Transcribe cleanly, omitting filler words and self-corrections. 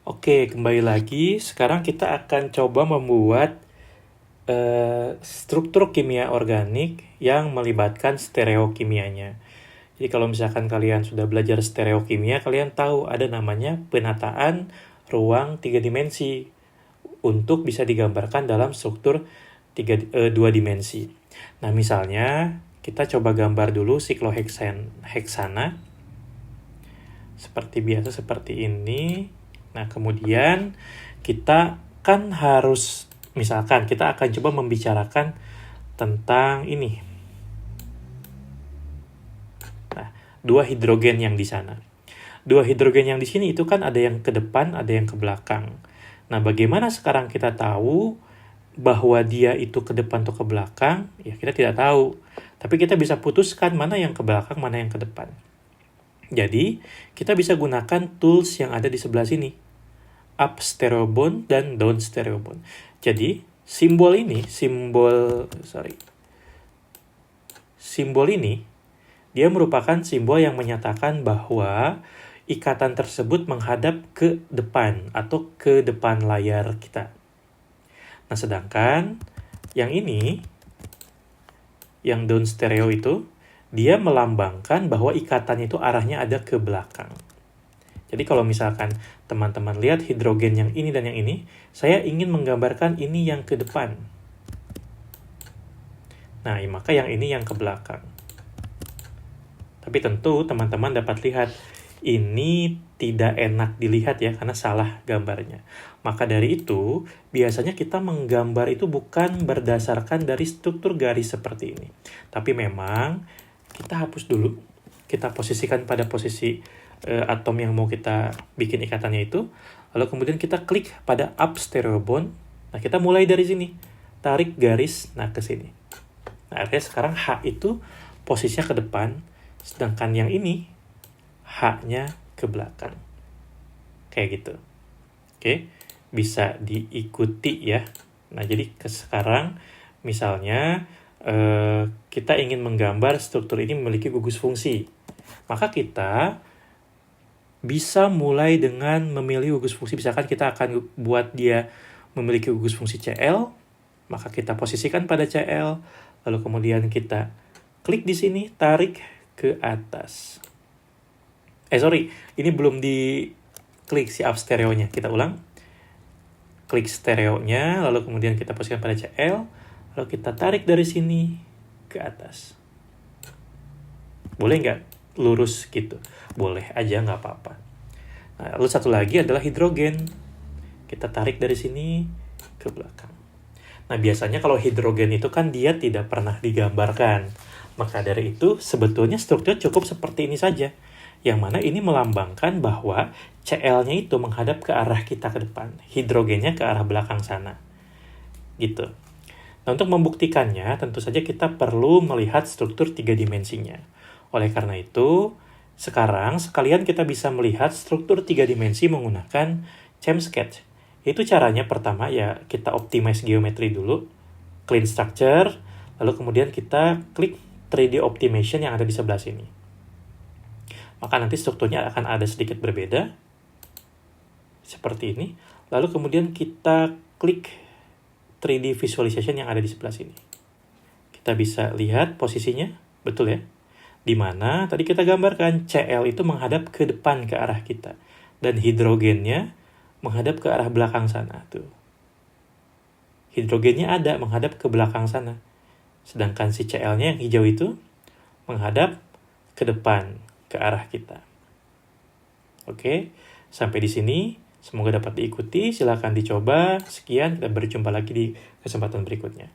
Oke, kembali lagi. Sekarang kita akan coba membuat struktur kimia organik yang melibatkan stereokimianya. Jadi kalau misalkan kalian sudah belajar stereokimia, kalian tahu ada namanya penataan ruang 3 dimensi untuk bisa digambarkan dalam struktur 2 dimensi. Nah, misalnya kita coba gambar dulu sikloheksana seperti biasa, seperti ini. Nah, kemudian kita kan harus, misalkan kita akan coba membicarakan tentang ini. Nah, 2 hidrogen yang di sana. 2 hidrogen yang di sini itu kan ada yang ke depan, ada yang ke belakang. Nah, bagaimana sekarang kita tahu bahwa dia itu ke depan atau ke belakang? Ya, kita tidak tahu. Tapi kita bisa putuskan mana yang ke belakang, mana yang ke depan. Jadi, kita bisa gunakan tools yang ada di sebelah sini. Up stereo bond dan down stereo bond. Jadi, simbol ini, simbol ini, dia merupakan simbol yang menyatakan bahwa ikatan tersebut menghadap ke depan atau ke depan layar kita. Nah, sedangkan yang ini, yang down stereo itu, dia melambangkan bahwa ikatan itu arahnya ada ke belakang. Jadi kalau misalkan teman-teman lihat hidrogen yang ini dan yang ini, saya ingin menggambarkan ini yang ke depan. Nah, maka yang ini yang ke belakang. Tapi tentu teman-teman dapat lihat, ini tidak enak dilihat ya, karena salah gambarnya. Maka dari itu, biasanya kita menggambar itu bukan berdasarkan dari struktur garis seperti ini. Tapi memang, kita hapus dulu. Kita posisikan pada posisi atom yang mau kita bikin ikatannya itu, lalu kemudian kita klik pada up stereo bond. Nah, kita mulai dari sini, tarik garis ke sini. Nah, artinya sekarang H itu posisinya ke depan, sedangkan yang ini H-nya ke belakang. Kayak gitu. Oke, bisa diikuti ya. Nah, jadi sekarang misalnya kita ingin menggambar struktur ini memiliki gugus fungsi. Maka kita bisa mulai dengan memilih gugus fungsi. Misalkan kita akan buat dia memiliki gugus fungsi Cl, maka kita posisikan pada Cl, lalu kemudian kita klik di sini, tarik ke atas. Ini belum diklik si up stereonya. Kita ulang. Klik stereonya, lalu kemudian kita posisikan pada Cl, lalu kita tarik dari sini ke atas. Boleh nggak lurus gitu? Boleh aja, nggak apa-apa. Nah, lalu satu lagi adalah hidrogen. Kita tarik dari sini ke belakang. Nah, biasanya kalau hidrogen itu kan dia tidak pernah digambarkan. Maka dari itu, sebetulnya strukturnya cukup seperti ini saja. Yang mana ini melambangkan bahwa Cl-nya itu menghadap ke arah kita ke depan. Hidrogennya ke arah belakang sana. Gitu. Nah, untuk membuktikannya, tentu saja kita perlu melihat struktur 3 dimensinya. Oleh karena itu, sekarang sekalian kita bisa melihat struktur 3 dimensi menggunakan ChemSketch. Itu caranya pertama ya kita optimize geometri dulu, clean structure, lalu kemudian kita klik 3D optimization yang ada di sebelah sini. Maka nanti strukturnya akan ada sedikit berbeda, seperti ini. Lalu kemudian kita klik 3D visualization yang ada di sebelah sini. Kita bisa lihat posisinya, betul ya? Di mana tadi kita gambarkan Cl itu menghadap ke depan ke arah kita. Dan hidrogennya menghadap ke arah belakang sana. Tuh. Hidrogennya ada menghadap ke belakang sana. Sedangkan si Cl-nya yang hijau itu menghadap ke depan ke arah kita. Oke, sampai di sini. Semoga dapat diikuti. Silakan dicoba. Sekian, kita berjumpa lagi di kesempatan berikutnya.